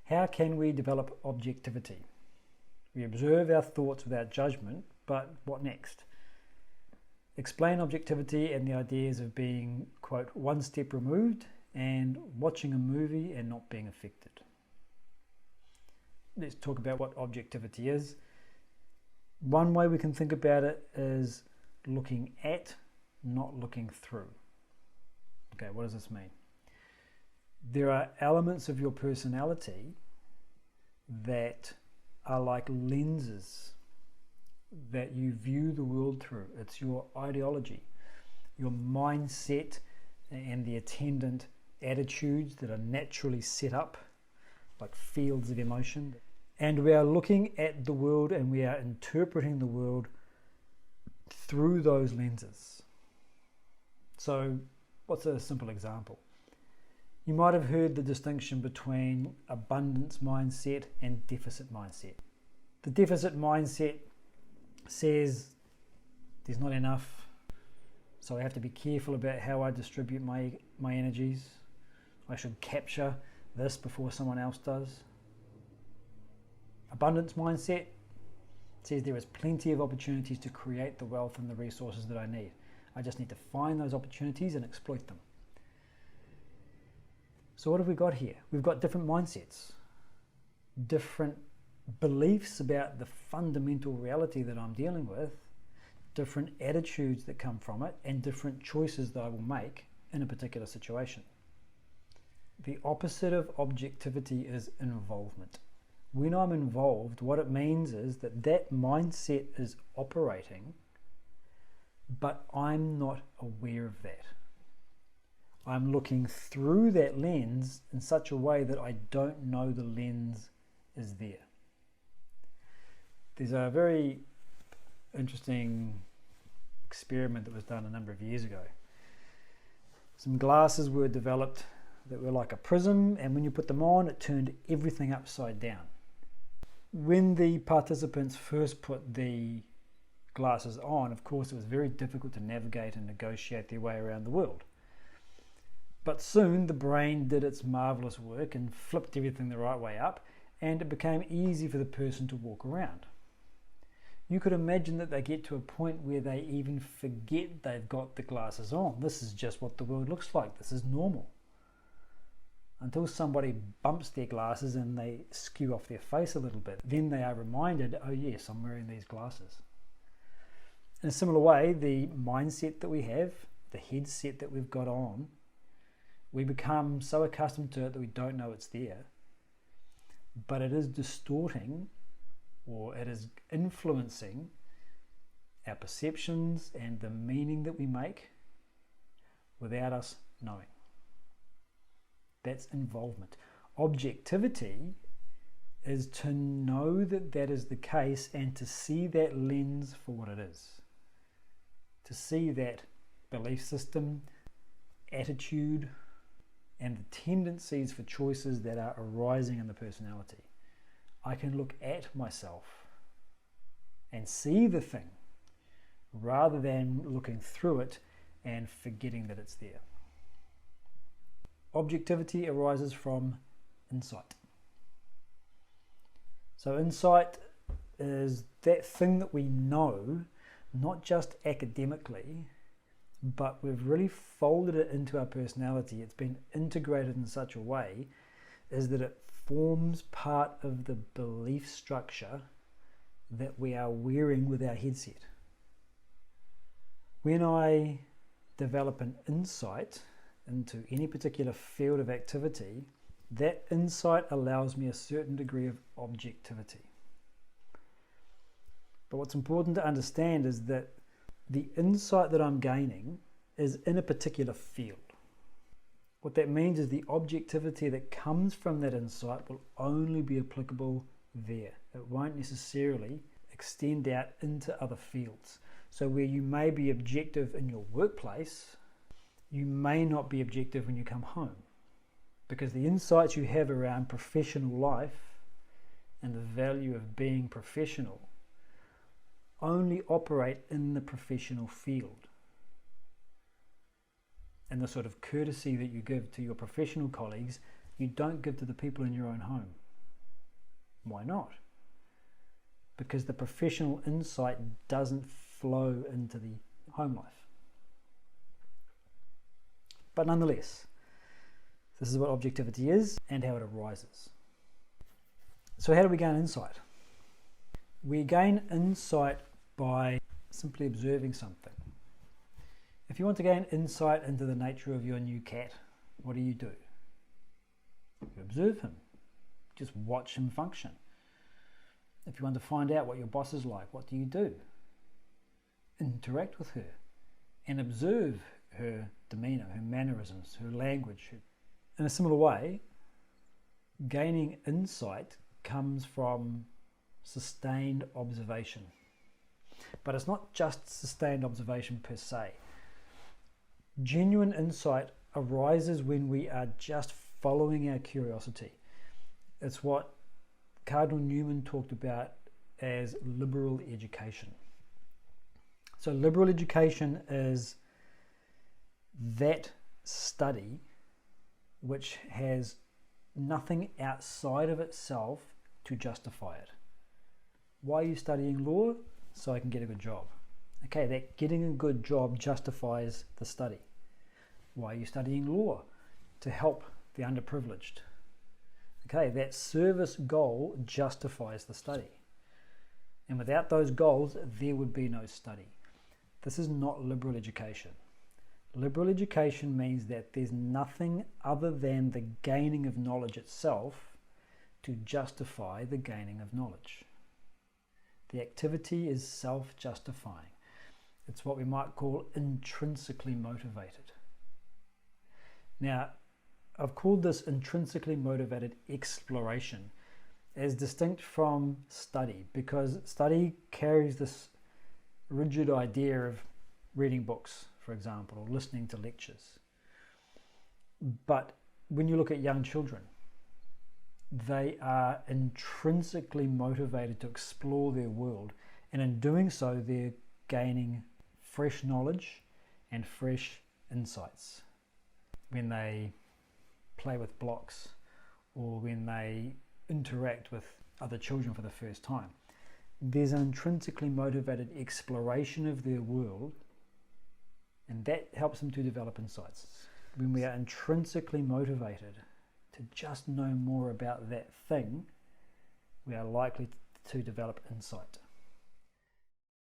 How can we develop objectivity? We observe our thoughts without judgment, but what next? Explain objectivity and the ideas of being, quote, one step removed and watching a movie and not being affected. Let's talk about what objectivity is. One way we can think about it is looking at, not looking through. Okay, what does this mean? There are elements of your personality that are like lenses that you view the world through. It's your ideology, your mindset, and the attendant attitudes that are naturally set up like fields of emotion. And we are looking at the world and we are interpreting the world through those lenses. So, what's a simple example? You might have heard the distinction between abundance mindset and deficit mindset. The deficit mindset says there's not enough, so I have to be careful about how I distribute my energies. I should capture this before someone else does. Abundance mindset says there is plenty of opportunities to create the wealth and the resources that I need. I just need to find those opportunities and exploit them. So what have we got here? We've got different mindsets, different beliefs about the fundamental reality that I'm dealing with, different attitudes that come from it, and different choices that I will make in a particular situation. The opposite of objectivity is involvement. When I'm involved, what it means is that that mindset is operating, but I'm not aware of that. I'm looking through that lens in such a way that I don't know the lens is there. There's a very interesting experiment that was done a number of years ago. Some glasses were developed that were like a prism, and when you put them on, it turned everything upside down. When the participants first put the glasses on, of course, it was very difficult to navigate and negotiate their way around the world. But soon the brain did its marvelous work and flipped everything the right way up, and it became easy for the person to walk around. You could imagine that they get to a point where they even forget they've got the glasses on. This is just what the world looks like. This is normal. Until somebody bumps their glasses and they skew off their face a little bit. Then they are reminded, oh yes, I'm wearing these glasses. In a similar way, the mindset that we have, the headset that we've got on, we become so accustomed to it that we don't know it's there. But it is distorting, or it is influencing our perceptions and the meaning that we make without us knowing. That's involvement. Objectivity is to know that that is the case and to see that lens for what it is. To see that belief system, attitude, and the tendencies for choices that are arising in the personality. I can look at myself and see the thing rather than looking through it and forgetting that it's there. Objectivity arises from insight. So insight is that thing that we know, not just academically, but we've really folded it into our personality. It's been integrated in such a way is that it forms part of the belief structure that we are wearing with our headset. When I develop an insight into any particular field of activity, that insight allows me a certain degree of objectivity. But what's important to understand is that the insight that I'm gaining is in a particular field. What that means is the objectivity that comes from that insight will only be applicable there. It won't necessarily extend out into other fields. So where you may be objective in your workplace, you may not be objective when you come home, because the insights you have around professional life and the value of being professional only operate in the professional field. And the sort of courtesy that you give to your professional colleagues, you don't give to the people in your own home. Why not? Because the professional insight doesn't flow into the home life. But nonetheless, this is what objectivity is and how it arises. So how do we gain insight? We gain insight by simply observing something. If you want to gain insight into the nature of your new cat, what do? You observe him. Just watch him function. If you want to find out what your boss is like, what do? Interact with her and observe her demeanor, her mannerisms, her language. In a similar way, gaining insight comes from sustained observation. But it's not just sustained observation per se. Genuine insight arises when we are just following our curiosity. It's what Cardinal Newman talked about as liberal education. So liberal education is that study which has nothing outside of itself to justify it. Why are you studying law? So I can get a good job. Okay, that getting a good job justifies the study. Why are you studying law? To help the underprivileged. Okay, that service goal justifies the study. And without those goals, there would be no study. This is not liberal education. Liberal education means that there's nothing other than the gaining of knowledge itself to justify the gaining of knowledge. The activity is self-justifying. It's what we might call intrinsically motivated. Now, I've called this intrinsically motivated exploration as distinct from study, because study carries this rigid idea of reading books, for example, or listening to lectures. But when you look at young children, they are intrinsically motivated to explore their world, and in doing so they're gaining fresh knowledge and fresh insights. When they play with blocks or when they interact with other children for the first time, there's an intrinsically motivated exploration of their world, and that helps them to develop insights. When we are intrinsically motivated to just know more about that thing, we are likely to develop insight.